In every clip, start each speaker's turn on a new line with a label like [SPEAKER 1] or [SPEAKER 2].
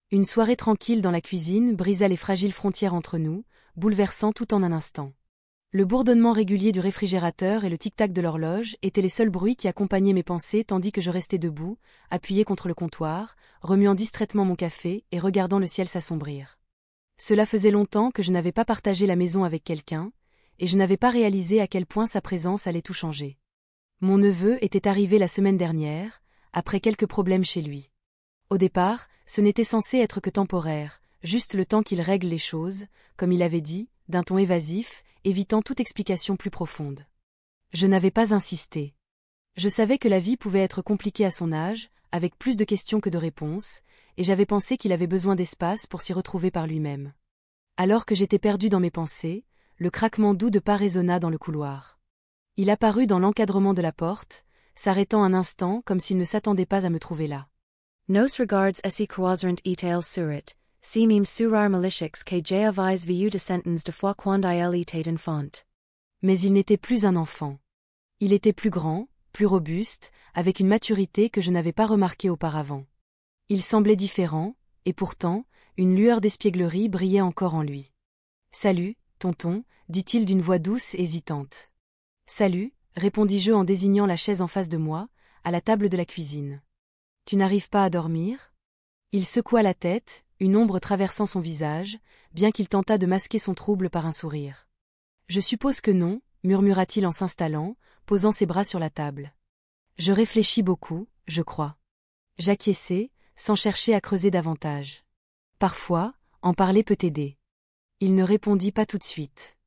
[SPEAKER 1] Une soirée tranquille dans la cuisine brisa les fragiles frontières entre nous, bouleversant tout en un instant. Le bourdonnement régulier du réfrigérateur et le tic-tac de l'horloge étaient les seuls bruits qui accompagnaient mes pensées tandis que je restais debout, appuyé contre le comptoir, remuant distraitement mon café et regardant le ciel s'assombrir. Cela faisait longtemps que je n'avais pas partagé la maison avec quelqu'un, et je n'avais pas réalisé à quel point sa présence allait tout changer. Mon neveu était arrivé la semaine dernière, après quelques problèmes chez lui. Au départ, ce n'était censé être que temporaire, juste le temps qu'il règle les choses, comme il avait dit, d'un ton évasif, évitant toute explication plus profonde. Je n'avais pas insisté. Je savais que la vie pouvait être compliquée à son âge, avec plus de questions que de réponses, et j'avais pensé qu'il avait besoin d'espace pour s'y retrouver par lui-même. Alors que j'étais perdu dans mes pensées, le craquement doux de pas résonna dans le couloir. Il apparut dans l'encadrement de la porte, s'arrêtant un instant comme s'il ne s'attendait pas à me trouver là.
[SPEAKER 2] Nos regards esse quadrant etal surit, si mim surar malicieux que javis viu de sentence de foi quand il était enfant.
[SPEAKER 1] Mais il n'était plus un enfant. Il était plus grand, plus robuste, avec une maturité que je n'avais pas remarquée auparavant. Il semblait différent, et pourtant, une lueur d'espièglerie brillait encore en lui. « Salut, tonton », dit-il d'une voix douce et hésitante. « Salut », répondis-je en désignant la chaise en face de moi, à la table de la cuisine. « Tu n'arrives pas à dormir ?» Il secoua la tête, une ombre traversant son visage, bien qu'il tentât de masquer son trouble par un sourire. « Je suppose que non », murmura-t-il en s'installant, posant ses bras sur la table. Je réfléchis beaucoup, je crois. J'acquiesçai, sans chercher à creuser davantage. Parfois, en parler peut aider. Il ne répondit pas tout de suite.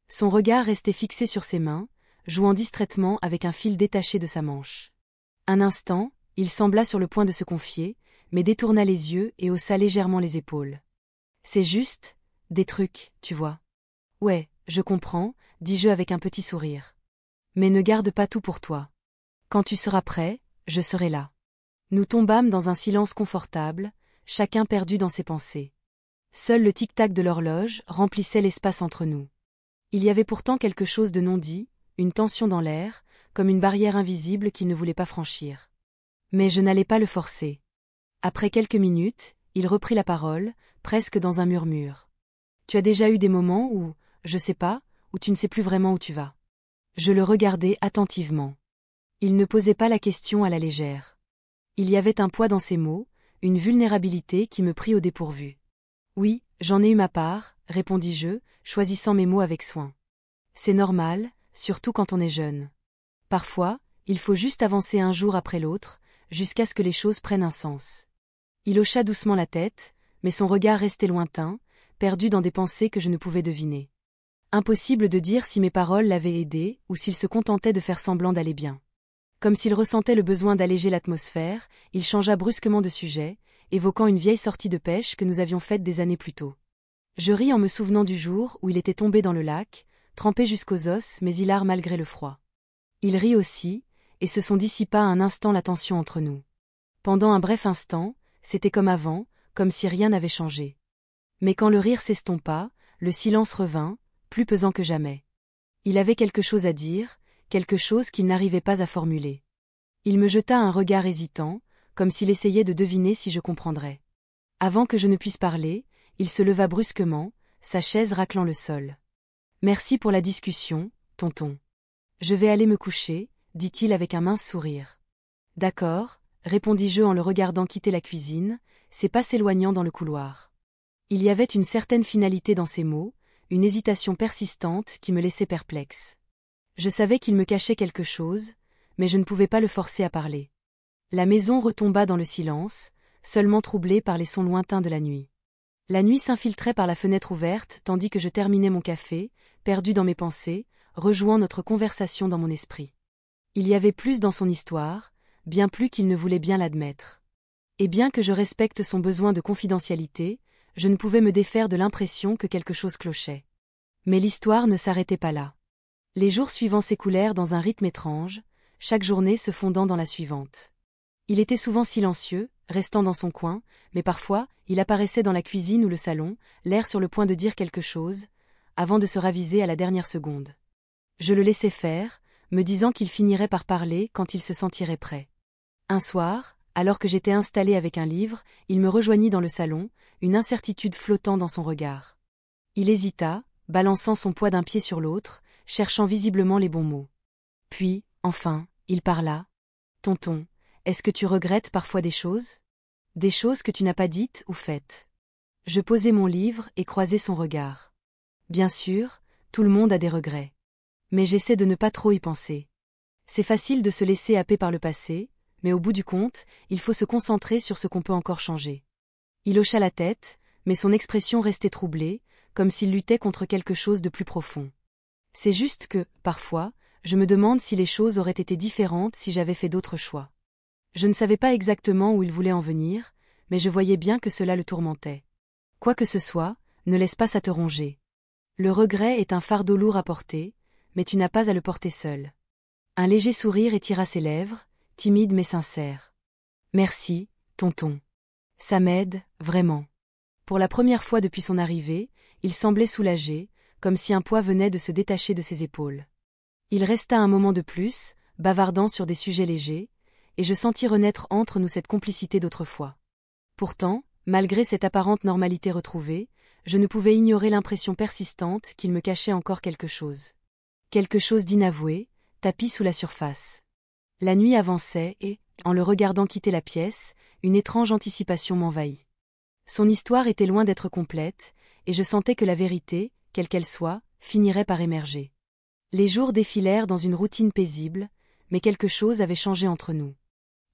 [SPEAKER 1] Son regard restait fixé sur ses mains, jouant distraitement avec un fil détaché de sa manche. Un instant, il sembla sur le point de se confier, mais détourna les yeux et haussa légèrement les épaules. « C'est juste, des trucs, tu vois. »« Ouais, je comprends, » dis-je avec un petit sourire. « Mais ne garde pas tout pour toi. Quand tu seras prêt, je serai là. » Nous tombâmes dans un silence confortable, chacun perdu dans ses pensées. Seul le tic-tac de l'horloge remplissait l'espace entre nous. Il y avait pourtant quelque chose de non dit, une tension dans l'air, comme une barrière invisible qu'il ne voulait pas franchir. Mais je n'allais pas le forcer. Après quelques minutes, il reprit la parole, presque dans un murmure. « Tu as déjà eu des moments où, je sais pas, où tu ne sais plus vraiment où tu vas. » Je le regardais attentivement. Il ne posait pas la question à la légère. Il y avait un poids dans ses mots, une vulnérabilité qui me prit au dépourvu. « Oui, j'en ai eu ma part, » répondis-je, choisissant mes mots avec soin. « C'est normal, surtout quand on est jeune. Parfois, il faut juste avancer un jour après l'autre, jusqu'à ce que les choses prennent un sens. » Il hocha doucement la tête, mais son regard restait lointain, perdu dans des pensées que je ne pouvais deviner. Impossible de dire si mes paroles l'avaient aidé ou s'il se contentait de faire semblant d'aller bien. Comme s'il ressentait le besoin d'alléger l'atmosphère, il changea brusquement de sujet, évoquant une vieille sortie de pêche que nous avions faite des années plus tôt. Je ris en me souvenant du jour où il était tombé dans le lac, trempé jusqu'aux os mais hilar malgré le froid. Il rit aussi, et se dissipa un instant la tension entre nous. Pendant un bref instant, c'était comme avant, comme si rien n'avait changé. Mais quand le rire s'estompa, le silence revint, plus pesant que jamais. Il avait quelque chose à dire, quelque chose qu'il n'arrivait pas à formuler. Il me jeta un regard hésitant, comme s'il essayait de deviner si je comprendrais. Avant que je ne puisse parler, il se leva brusquement, sa chaise raclant le sol. « Merci pour la discussion, tonton. Je vais aller me coucher, » dit-il avec un mince sourire. « D'accord, » répondis-je en le regardant quitter la cuisine, ses pas s'éloignant dans le couloir. Il y avait une certaine finalité dans ses mots, une hésitation persistante qui me laissait perplexe. Je savais qu'il me cachait quelque chose, mais je ne pouvais pas le forcer à parler. La maison retomba dans le silence, seulement troublée par les sons lointains de la nuit. La nuit s'infiltrait par la fenêtre ouverte tandis que je terminais mon café, perdu dans mes pensées, rejouant notre conversation dans mon esprit. Il y avait plus dans son histoire, bien plus qu'il ne voulait bien l'admettre. Et bien que je respecte son besoin de confidentialité, je ne pouvais me défaire de l'impression que quelque chose clochait. Mais l'histoire ne s'arrêtait pas là. Les jours suivants s'écoulèrent dans un rythme étrange, chaque journée se fondant dans la suivante. Il était souvent silencieux, restant dans son coin, mais parfois, il apparaissait dans la cuisine ou le salon, l'air sur le point de dire quelque chose, avant de se raviser à la dernière seconde. Je le laissais faire, me disant qu'il finirait par parler quand il se sentirait prêt. Un soir, alors que j'étais installée avec un livre, il me rejoignit dans le salon, une incertitude flottant dans son regard. Il hésita, balançant son poids d'un pied sur l'autre, cherchant visiblement les bons mots. Puis, enfin, il parla. « Tonton, est-ce que tu regrettes parfois des choses ? Des choses que tu n'as pas dites ou faites ?» Je posai mon livre et croisai son regard. Bien sûr, tout le monde a des regrets. Mais j'essaie de ne pas trop y penser. C'est facile de se laisser happer par le passé, mais au bout du compte, il faut se concentrer sur ce qu'on peut encore changer. Il hocha la tête, mais son expression restait troublée, comme s'il luttait contre quelque chose de plus profond. C'est juste que, parfois, je me demande si les choses auraient été différentes si j'avais fait d'autres choix. Je ne savais pas exactement où il voulait en venir, mais je voyais bien que cela le tourmentait. Quoi que ce soit, ne laisse pas ça te ronger. Le regret est un fardeau lourd à porter, mais tu n'as pas à le porter seul. Un léger sourire étira ses lèvres, timide mais sincère. Merci, tonton. Ça m'aide, vraiment. Pour la première fois depuis son arrivée, il semblait soulagé, comme si un poids venait de se détacher de ses épaules. Il resta un moment de plus, bavardant sur des sujets légers, et je sentis renaître entre nous cette complicité d'autrefois. Pourtant, malgré cette apparente normalité retrouvée, je ne pouvais ignorer l'impression persistante qu'il me cachait encore quelque chose. Quelque chose d'inavoué, tapi sous la surface. La nuit avançait et, en le regardant quitter la pièce, une étrange anticipation m'envahit. Son histoire était loin d'être complète, et je sentais que la vérité, quelle qu'elle soit, finirait par émerger. Les jours défilèrent dans une routine paisible, mais quelque chose avait changé entre nous.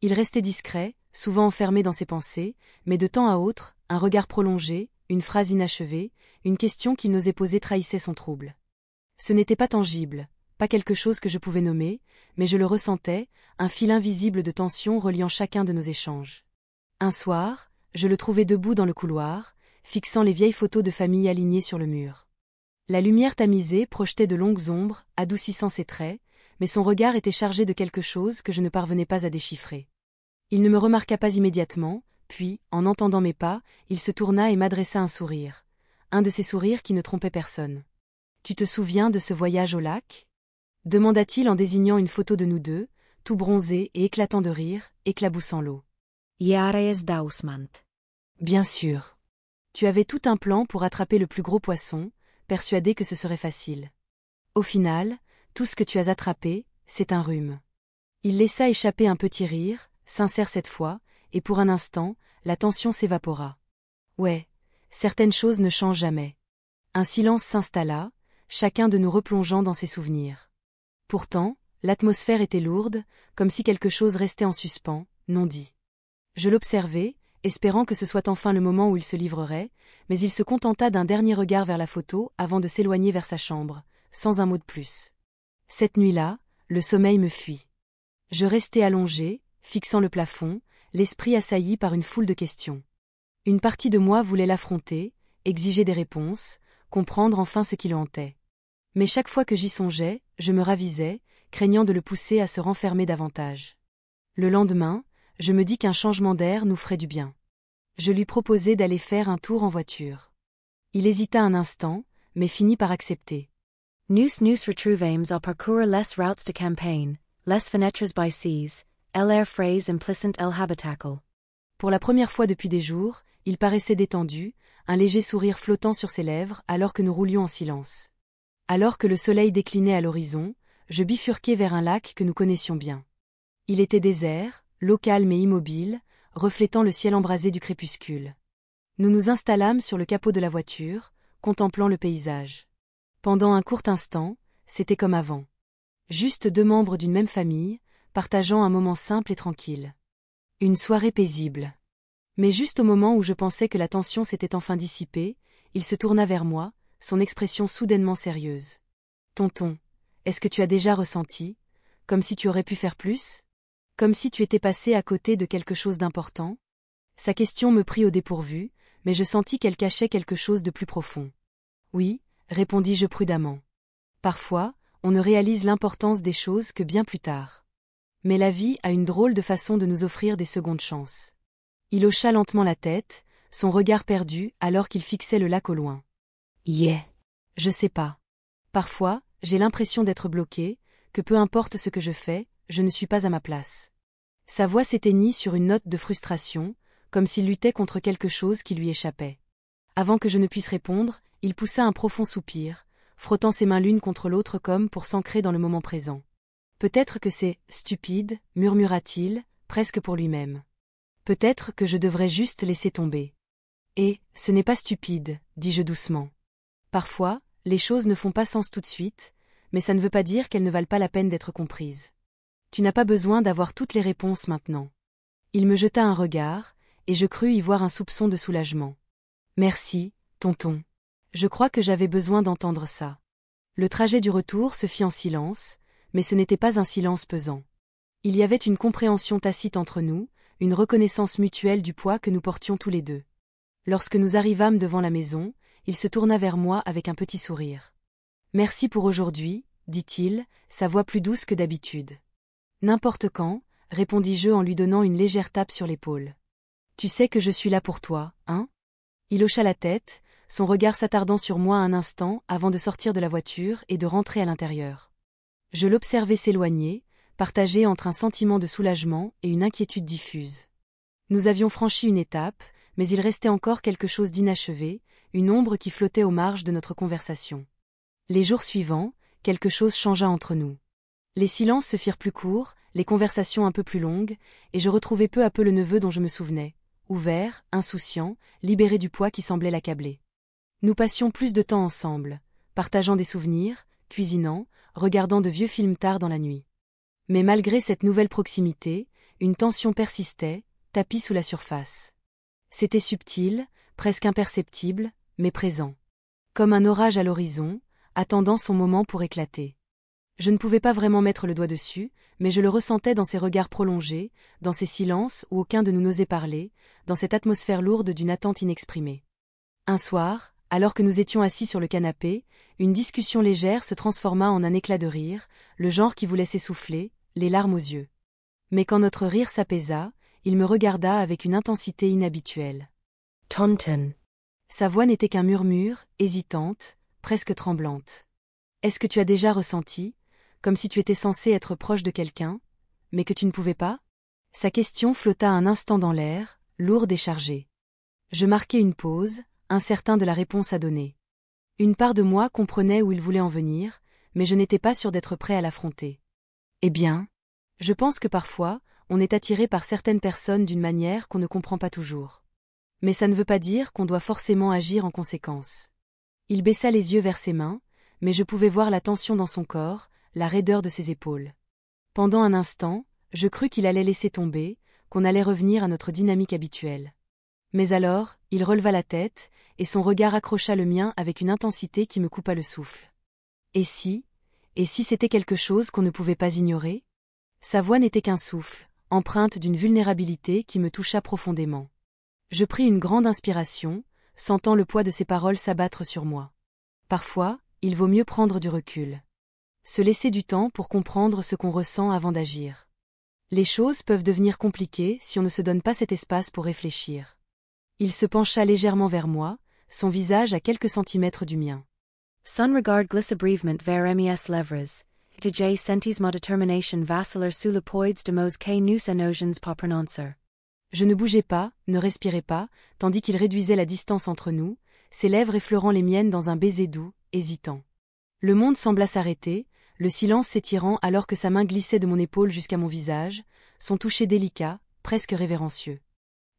[SPEAKER 1] Il restait discret, souvent enfermé dans ses pensées, mais de temps à autre, un regard prolongé, une phrase inachevée, une question qu'il n'osait poser trahissait son trouble. Ce n'était pas tangible, pas quelque chose que je pouvais nommer, mais je le ressentais, un fil invisible de tension reliant chacun de nos échanges. Un soir, je le trouvai debout dans le couloir, fixant les vieilles photos de famille alignées sur le mur. La lumière tamisée projetait de longues ombres, adoucissant ses traits, mais son regard était chargé de quelque chose que je ne parvenais pas à déchiffrer. Il ne me remarqua pas immédiatement, puis, en entendant mes pas, il se tourna et m'adressa un sourire. Un de ces sourires qui ne trompaient personne. « Tu te souviens de ce voyage au lac ?» demanda-t-il en désignant une photo de nous deux, tout bronzés et éclatant de rire, éclaboussant l'eau.
[SPEAKER 2] Jæres dausmant.
[SPEAKER 1] Bien sûr. Tu avais tout un plan pour attraper le plus gros poisson, persuadé que ce serait facile. Au final, tout ce que tu as attrapé, c'est un rhume. Il laissa échapper un petit rire, sincère cette fois, et pour un instant, la tension s'évapora. Ouais, certaines choses ne changent jamais. Un silence s'installa, chacun de nous replongeant dans ses souvenirs. Pourtant, l'atmosphère était lourde, comme si quelque chose restait en suspens, non dit. Je l'observai, espérant que ce soit enfin le moment où il se livrerait, mais il se contenta d'un dernier regard vers la photo avant de s'éloigner vers sa chambre, sans un mot de plus. Cette nuit-là, le sommeil me fuit. Je restai allongé, fixant le plafond, l'esprit assailli par une foule de questions. Une partie de moi voulait l'affronter, exiger des réponses, comprendre enfin ce qui le hantait. Mais chaque fois que j'y songeais, je me ravisais, craignant de le pousser à se renfermer davantage. Le lendemain, je me dis qu'un changement d'air nous ferait du bien. Je lui proposai d'aller faire un tour en voiture. Il hésita un instant, mais finit par accepter.
[SPEAKER 2] Nous retrouvames au parcours les routes de campagne, les fenêtres by seas, l'air frais implicent el habitacle.
[SPEAKER 1] Pour la première fois depuis des jours, il paraissait détendu, un léger sourire flottant sur ses lèvres alors que nous roulions en silence. Alors que le soleil déclinait à l'horizon, je bifurquai vers un lac que nous connaissions bien. Il était désert, l'eau calme et immobile, reflétant le ciel embrasé du crépuscule. Nous nous installâmes sur le capot de la voiture, contemplant le paysage. Pendant un court instant, c'était comme avant. Juste deux membres d'une même famille, partageant un moment simple et tranquille. Une soirée paisible. Mais juste au moment où je pensais que la tension s'était enfin dissipée, il se tourna vers moi, son expression soudainement sérieuse. « Tonton, est-ce que tu as déjà ressenti, comme si tu aurais pu faire plus ? Comme si tu étais passé à côté de quelque chose d'important ?» Sa question me prit au dépourvu, mais je sentis qu'elle cachait quelque chose de plus profond. « Oui, » répondis-je prudemment. « Parfois, on ne réalise l'importance des choses que bien plus tard. Mais la vie a une drôle de façon de nous offrir des secondes chances. » Il hocha lentement la tête, son regard perdu alors qu'il fixait le lac au loin. « Yeah. Je sais pas. Parfois, j'ai l'impression d'être bloqué, que peu importe ce que je fais, je ne suis pas à ma place. Sa voix s'éteignit sur une note de frustration, comme s'il luttait contre quelque chose qui lui échappait. Avant que je ne puisse répondre, il poussa un profond soupir, frottant ses mains l'une contre l'autre comme pour s'ancrer dans le moment présent. Peut-être que c'est « stupide », murmura-t-il, presque pour lui-même. Peut-être que je devrais juste laisser tomber. Et, ce n'est pas stupide, dis-je doucement. Parfois, les choses ne font pas sens tout de suite, mais ça ne veut pas dire qu'elles ne valent pas la peine d'être comprises. Tu n'as pas besoin d'avoir toutes les réponses maintenant. Il me jeta un regard, et je crus y voir un soupçon de soulagement. Merci, tonton. Je crois que j'avais besoin d'entendre ça. Le trajet du retour se fit en silence, mais ce n'était pas un silence pesant. Il y avait une compréhension tacite entre nous, une reconnaissance mutuelle du poids que nous portions tous les deux. Lorsque nous arrivâmes devant la maison, il se tourna vers moi avec un petit sourire. « Merci pour aujourd'hui, » dit-il, sa voix plus douce que d'habitude. « N'importe quand, » répondis-je en lui donnant une légère tape sur l'épaule. « Tu sais que je suis là pour toi, hein ?» Il hocha la tête, son regard s'attardant sur moi un instant avant de sortir de la voiture et de rentrer à l'intérieur. Je l'observais s'éloigner, partagé entre un sentiment de soulagement et une inquiétude diffuse. Nous avions franchi une étape, mais il restait encore quelque chose d'inachevé, une ombre qui flottait aux marges de notre conversation. Les jours suivants, quelque chose changea entre nous. Les silences se firent plus courts, les conversations un peu plus longues, et je retrouvai peu à peu le neveu dont je me souvenais, ouvert, insouciant, libéré du poids qui semblait l'accabler. Nous passions plus de temps ensemble, partageant des souvenirs, cuisinant, regardant de vieux films tard dans la nuit. Mais malgré cette nouvelle proximité, une tension persistait, tapie sous la surface. C'était subtil, presque imperceptible, mais présent. Comme un orage à l'horizon, attendant son moment pour éclater. Je ne pouvais pas vraiment mettre le doigt dessus, mais je le ressentais dans ses regards prolongés, dans ces silences où aucun de nous n'osait parler, dans cette atmosphère lourde d'une attente inexprimée. Un soir, alors que nous étions assis sur le canapé, une discussion légère se transforma en un éclat de rire, le genre qui voulait s'essouffler, les larmes aux yeux. Mais quand notre rire s'apaisa, il me regarda avec une intensité inhabituelle. « Tonton !» Sa voix n'était qu'un murmure, hésitante, presque tremblante. « Est-ce que tu as déjà ressenti, comme si tu étais censé être proche de quelqu'un, mais que tu ne pouvais pas ?» Sa question flotta un instant dans l'air, lourde et chargée. Je marquai une pause, incertain de la réponse à donner. Une part de moi comprenait où il voulait en venir, mais je n'étais pas sûr d'être prêt à l'affronter. Eh bien, je pense que parfois, on est attiré par certaines personnes d'une manière qu'on ne comprend pas toujours. Mais ça ne veut pas dire qu'on doit forcément agir en conséquence. Il baissa les yeux vers ses mains, mais je pouvais voir la tension dans son corps, la raideur de ses épaules. Pendant un instant, je crus qu'il allait laisser tomber, qu'on allait revenir à notre dynamique habituelle. Mais alors, il releva la tête, et son regard accrocha le mien avec une intensité qui me coupa le souffle. Et si c'était quelque chose qu'on ne pouvait pas ignorer ? Sa voix n'était qu'un souffle, empreinte d'une vulnérabilité qui me toucha profondément. Je pris une grande inspiration, sentant le poids de ses paroles s'abattre sur moi. Parfois, il vaut mieux prendre du recul. Se laisser du temps pour comprendre ce qu'on ressent avant d'agir. Les choses peuvent devenir compliquées si on ne se donne pas cet espace pour réfléchir. Il se pencha légèrement vers moi, son visage à quelques centimètres du mien.
[SPEAKER 2] Son regard glissa bereavement vers mes lèvres, et j'ai senti ma détermination vaciller sous le poids de mots que nous n'osons pas prononcer.
[SPEAKER 1] Je ne bougeais pas, ne respirais pas, tandis qu'il réduisait la distance entre nous, ses lèvres effleurant les miennes dans un baiser doux, hésitant. Le monde sembla s'arrêter, le silence s'étirant alors que sa main glissait de mon épaule jusqu'à mon visage, son toucher délicat, presque révérencieux.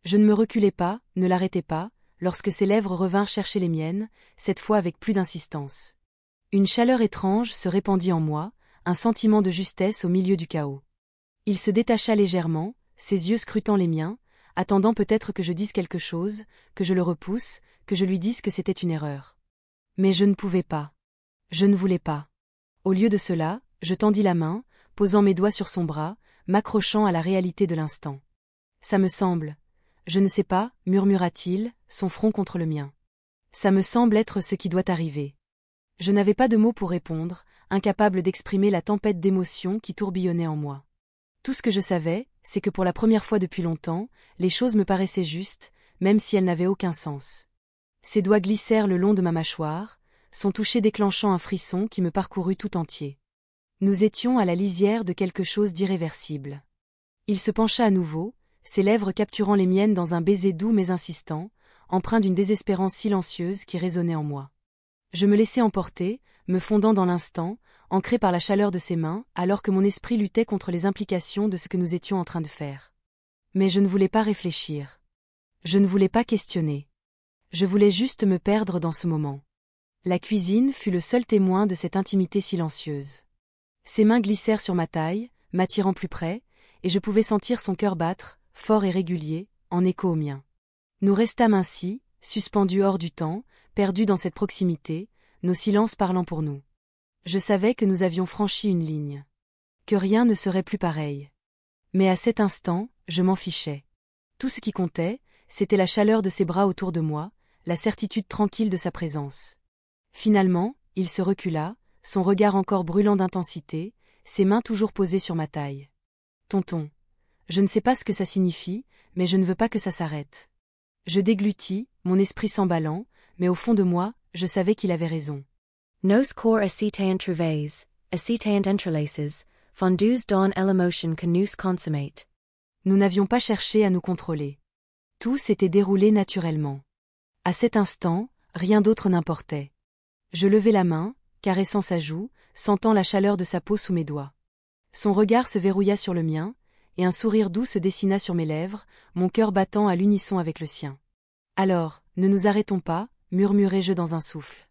[SPEAKER 1] Je ne me reculai pas, ne l'arrêtai pas, lorsque ses lèvres revinrent chercher les miennes, cette fois avec plus d'insistance. Une chaleur étrange se répandit en moi, un sentiment de justesse au milieu du chaos. Il se détacha légèrement, ses yeux scrutant les miens, attendant peut-être que je dise quelque chose, que je le repousse, que je lui dise que c'était une erreur. Mais je ne pouvais pas. Je ne voulais pas. Au lieu de cela, je tendis la main, posant mes doigts sur son bras, m'accrochant à la réalité de l'instant. Ça me semble. Je ne sais pas, murmura-t-il, son front contre le mien. Ça me semble être ce qui doit arriver. Je n'avais pas de mots pour répondre, incapable d'exprimer la tempête d'émotions qui tourbillonnait en moi. Tout ce que je savais, c'est que pour la première fois depuis longtemps, les choses me paraissaient justes, même si elles n'avaient aucun sens. Ses doigts glissèrent le long de ma mâchoire, son toucher déclenchant un frisson qui me parcourut tout entier. Nous étions à la lisière de quelque chose d'irréversible. Il se pencha à nouveau, ses lèvres capturant les miennes dans un baiser doux mais insistant, empreint d'une désespérance silencieuse qui résonnait en moi. Je me laissai emporter, me fondant dans l'instant, ancré par la chaleur de ses mains, alors que mon esprit luttait contre les implications de ce que nous étions en train de faire. Mais je ne voulais pas réfléchir. Je ne voulais pas questionner. Je voulais juste me perdre dans ce moment. La cuisine fut le seul témoin de cette intimité silencieuse. Ses mains glissèrent sur ma taille, m'attirant plus près, et je pouvais sentir son cœur battre, fort et régulier, en écho au mien. Nous restâmes ainsi, suspendus hors du temps, perdus dans cette proximité, nos silences parlant pour nous. Je savais que nous avions franchi une ligne. Que rien ne serait plus pareil. Mais à cet instant, je m'en fichais. Tout ce qui comptait, c'était la chaleur de ses bras autour de moi, la certitude tranquille de sa présence. Finalement, il se recula, son regard encore brûlant d'intensité, ses mains toujours posées sur ma taille. « Tonton. Je ne sais pas ce que ça signifie, mais je ne veux pas que ça s'arrête. » Je déglutis, mon esprit s'emballant, mais au fond de moi, je savais qu'il avait raison.
[SPEAKER 2] Nos corps acetaant trouvailles, acetaant entrelaces, fondus dans l'émotion que nous consommate.
[SPEAKER 1] Nous n'avions pas cherché à nous contrôler. Tout s'était déroulé naturellement. À cet instant, rien d'autre n'importait. Je levai la main, caressant sa joue, sentant la chaleur de sa peau sous mes doigts. Son regard se verrouilla sur le mien, et un sourire doux se dessina sur mes lèvres, mon cœur battant à l'unisson avec le sien. « Alors, ne nous arrêtons pas » murmurai-je dans un souffle.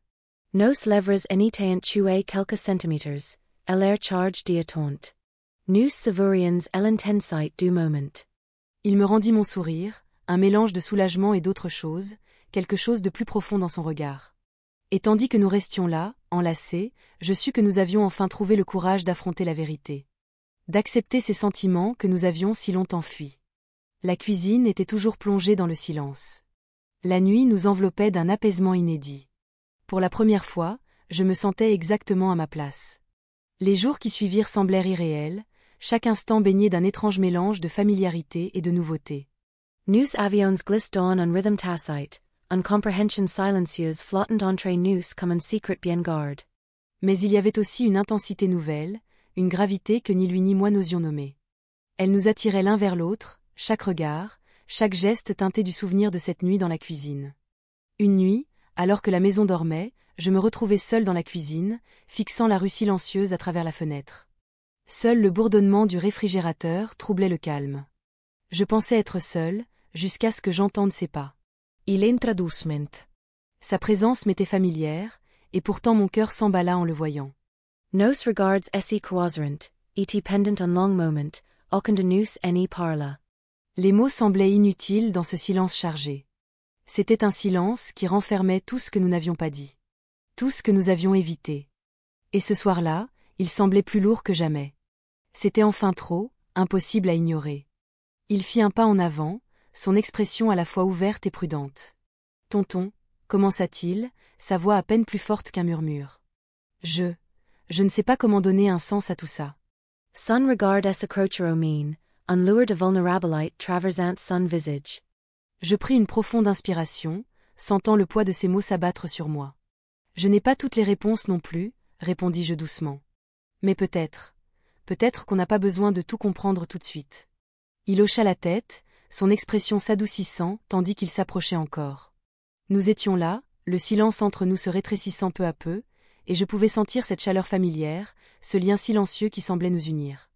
[SPEAKER 2] Nos lèvres étaient tuées quelques centimètres, l'air chargé d'attente. Nous savourions l'intensité du moment.
[SPEAKER 1] Il me rendit mon sourire, un mélange de soulagement et d'autre chose, quelque chose de plus profond dans son regard. Et tandis que nous restions là, enlacés, je sus que nous avions enfin trouvé le courage d'affronter la vérité. D'accepter ces sentiments que nous avions si longtemps fuis. La cuisine était toujours plongée dans le silence. La nuit nous enveloppait d'un apaisement inédit. Pour la première fois, je me sentais exactement à ma place. Les jours qui suivirent semblèrent irréels, chaque instant baigné d'un étrange mélange de familiarité et de nouveauté.
[SPEAKER 2] Nous avions glissé dans un rythme tacite, une compréhension silencieuse flottant entre nous comme un secret bien garde.
[SPEAKER 1] Mais il y avait aussi une intensité nouvelle, une gravité que ni lui ni moi n'osions nommer. Elle nous attirait l'un vers l'autre, chaque regard, chaque geste teinté du souvenir de cette nuit dans la cuisine. Une nuit, alors que la maison dormait, je me retrouvai seul dans la cuisine, fixant la rue silencieuse à travers la fenêtre. Seul le bourdonnement du réfrigérateur troublait le calme. Je pensais être seul, jusqu'à ce que j'entende ses pas. Il entra doucement. Sa présence m'était familière, et pourtant mon cœur s'emballa en le voyant.
[SPEAKER 2] Nos regards se croiseront, et pendant un long moment, aucun de nous n'y parla.
[SPEAKER 1] Les mots semblaient inutiles dans ce silence chargé. C'était un silence qui renfermait tout ce que nous n'avions pas dit. Tout ce que nous avions évité. Et ce soir-là, il semblait plus lourd que jamais. C'était enfin trop, impossible à ignorer. Il fit un pas en avant, son expression à la fois ouverte et prudente. « Tonton » commença-t-il, sa voix à peine plus forte qu'un murmure. Je ne sais pas comment donner un sens à tout ça.
[SPEAKER 2] Son regard s'accrochera au mien, un lueur de vulnérabilité traversant son visage.
[SPEAKER 1] Je pris une profonde inspiration, sentant le poids de ces mots s'abattre sur moi. Je n'ai pas toutes les réponses non plus, répondis-je doucement. Mais peut-être qu'on n'a pas besoin de tout comprendre tout de suite. Il hocha la tête, son expression s'adoucissant tandis qu'il s'approchait encore. Nous étions là, le silence entre nous se rétrécissant peu à peu, et je pouvais sentir cette chaleur familière, ce lien silencieux qui semblait nous unir.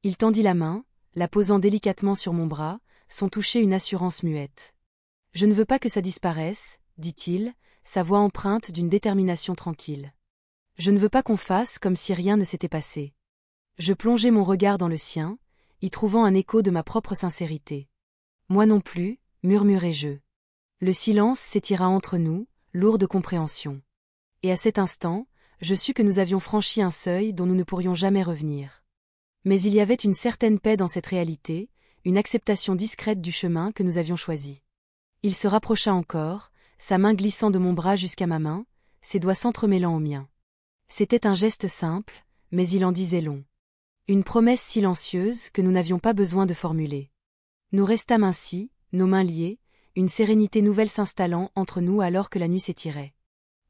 [SPEAKER 1] Il tendit la main, la posant délicatement sur mon bras, son toucher une assurance muette. « Je ne veux pas que ça disparaisse, » dit-il, sa voix empreinte d'une détermination tranquille. « Je ne veux pas qu'on fasse comme si rien ne s'était passé. » Je plongeai mon regard dans le sien, y trouvant un écho de ma propre sincérité. « Moi non plus, » murmurai-je. Le silence s'étira entre nous, lourd de compréhension. Et à cet instant, je sus que nous avions franchi un seuil dont nous ne pourrions jamais revenir. Mais il y avait une certaine paix dans cette réalité, une acceptation discrète du chemin que nous avions choisi. Il se rapprocha encore, sa main glissant de mon bras jusqu'à ma main, ses doigts s'entremêlant aux miens. C'était un geste simple, mais il en disait long. Une promesse silencieuse que nous n'avions pas besoin de formuler. Nous restâmes ainsi, nos mains liées, une sérénité nouvelle s'installant entre nous alors que la nuit s'étirait.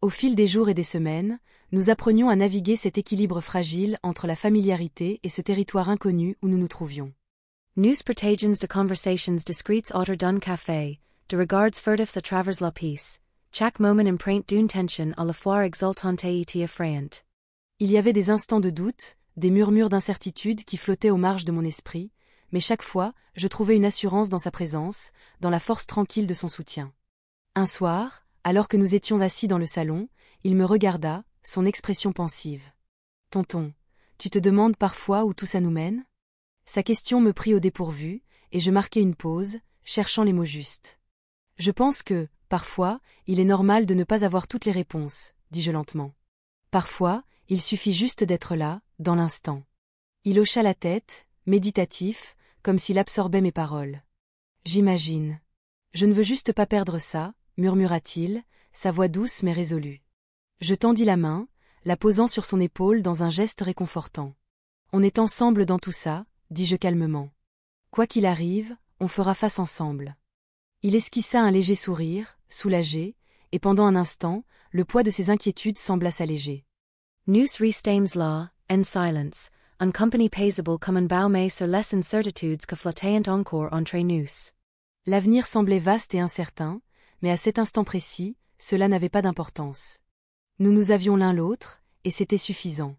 [SPEAKER 1] Au fil des jours et des semaines, nous apprenions à naviguer cet équilibre fragile entre la familiarité et ce territoire inconnu où nous nous trouvions.
[SPEAKER 2] Nous protegens de conversations discretes autour d'un café, de regards furtifs à travers la pièce, chaque moment empreinte d'une tension à la fois exultante et effrayante.
[SPEAKER 1] Il y avait des instants de doute, des murmures d'incertitude qui flottaient aux marges de mon esprit, mais chaque fois, je trouvais une assurance dans sa présence, dans la force tranquille de son soutien. Un soir, alors que nous étions assis dans le salon, il me regarda, son expression pensive. « Tonton, tu te demandes parfois où tout ça nous mène ?» Sa question me prit au dépourvu, et je marquai une pause, cherchant les mots justes. « Je pense que, parfois, il est normal de ne pas avoir toutes les réponses, » dis-je lentement. « Parfois, il suffit juste d'être là, dans l'instant. » Il hocha la tête, méditatif, comme s'il absorbait mes paroles. « J'imagine. Je ne veux juste pas perdre ça, » murmura-t-il, sa voix douce mais résolue. Je tendis la main, la posant sur son épaule dans un geste réconfortant. « On est ensemble dans tout ça, » dis-je calmement. « Quoi qu'il arrive, on fera face ensemble. » Il esquissa un léger sourire, soulagé, et pendant un instant, le poids de ses inquiétudes sembla s'alléger.
[SPEAKER 2] Nous restâmes là, en silence, en compagnie paisible comme un baume sur les incertitudes que flottaient encore entre nous.
[SPEAKER 1] L'avenir semblait vaste et incertain, mais à cet instant précis, cela n'avait pas d'importance. Nous nous avions l'un l'autre, et c'était suffisant.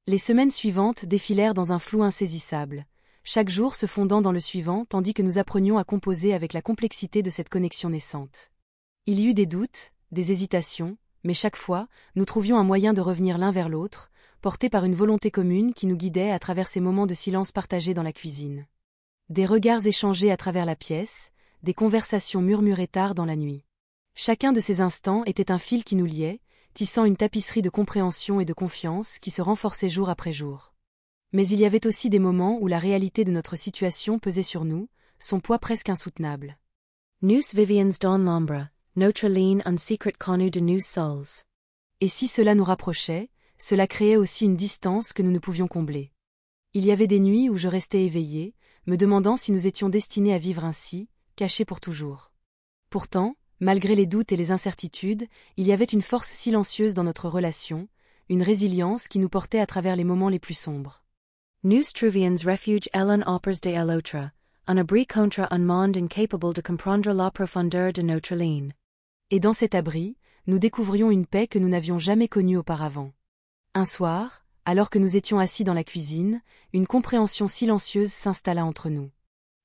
[SPEAKER 1] Les semaines suivantes défilèrent dans un flou insaisissable, chaque jour se fondant dans le suivant tandis que nous apprenions à composer avec la complexité de cette connexion naissante. Il y eut des doutes, des hésitations, mais chaque fois, nous trouvions un moyen de revenir l'un vers l'autre, portés par une volonté commune qui nous guidait à travers ces moments de silence partagés dans la cuisine. Des regards échangés à travers la pièce, des conversations murmurées tard dans la nuit. Chacun de ces instants était un fil qui nous liait, tissant une tapisserie de compréhension et de confiance qui se renforçait jour après jour. Mais il y avait aussi des moments où la réalité de notre situation pesait sur nous, son poids presque insoutenable.
[SPEAKER 2] Nous vivions dans l'ombre, notre ligne un secret connu de nous seuls.
[SPEAKER 1] Et si cela nous rapprochait, cela créait aussi une distance que nous ne pouvions combler. Il y avait des nuits où je restais éveillée, me demandant si nous étions destinés à vivre ainsi, cachés pour toujours. Pourtant, malgré les doutes et les incertitudes, il y avait une force silencieuse dans notre relation, une résilience qui nous portait à travers les moments les plus sombres.
[SPEAKER 2] Nous trouvions refuge l'un auprès de l'autre, un abri contre un monde incapable de comprendre la profondeur de notre ligne.
[SPEAKER 1] Et dans cet abri, nous découvrions une paix que nous n'avions jamais connue auparavant. Un soir, alors que nous étions assis dans la cuisine, une compréhension silencieuse s'installa entre nous.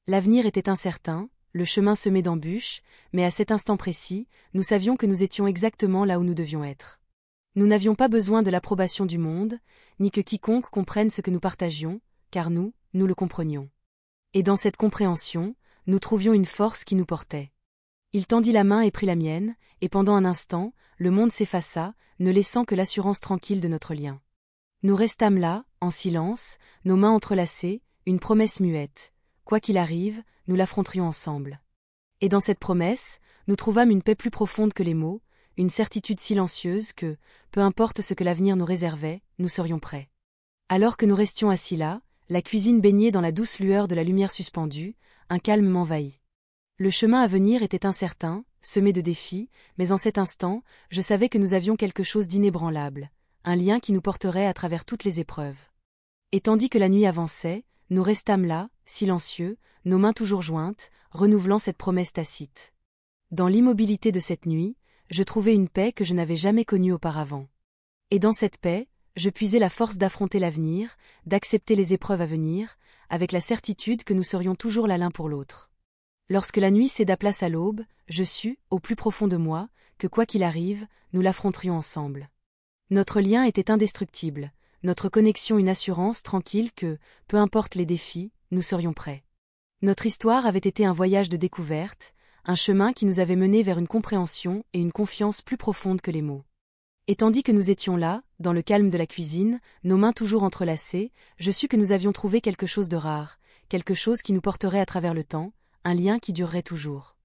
[SPEAKER 1] L'avenir était incertain, le chemin semé d'embûches, mais à cet instant précis, nous savions que nous étions exactement là où nous devions être. Nous n'avions pas besoin de l'approbation du monde, ni que quiconque comprenne ce que nous partagions, car nous le comprenions. Et dans cette compréhension, nous trouvions une force qui nous portait. Il tendit la main et prit la mienne, et pendant un instant, le monde s'effaça, ne laissant que l'assurance tranquille de notre lien. Nous restâmes là, en silence, nos mains entrelacées, une promesse muette. Quoi qu'il arrive, nous l'affronterions ensemble. Et dans cette promesse, nous trouvâmes une paix plus profonde que les mots, une certitude silencieuse que, peu importe ce que l'avenir nous réservait, nous serions prêts. Alors que nous restions assis là, la cuisine baignée dans la douce lueur de la lumière suspendue, un calme m'envahit. Le chemin à venir était incertain, semé de défis, mais en cet instant, je savais que nous avions quelque chose d'inébranlable, un lien qui nous porterait à travers toutes les épreuves. Et tandis que la nuit avançait, nous restâmes là, silencieux, nos mains toujours jointes, renouvelant cette promesse tacite. Dans l'immobilité de cette nuit, je trouvais une paix que je n'avais jamais connue auparavant. Et dans cette paix, je puisais la force d'affronter l'avenir, d'accepter les épreuves à venir, avec la certitude que nous serions toujours là l'un pour l'autre. Lorsque la nuit céda place à l'aube, je sus, au plus profond de moi, que quoi qu'il arrive, nous l'affronterions ensemble. Notre lien était indestructible, notre connexion une assurance tranquille que, peu importe les défis, nous serions prêts. Notre histoire avait été un voyage de découverte, un chemin qui nous avait menés vers une compréhension et une confiance plus profondes que les mots. Et tandis que nous étions là, dans le calme de la cuisine, nos mains toujours entrelacées, je sus que nous avions trouvé quelque chose de rare, quelque chose qui nous porterait à travers le temps, un lien qui durerait toujours.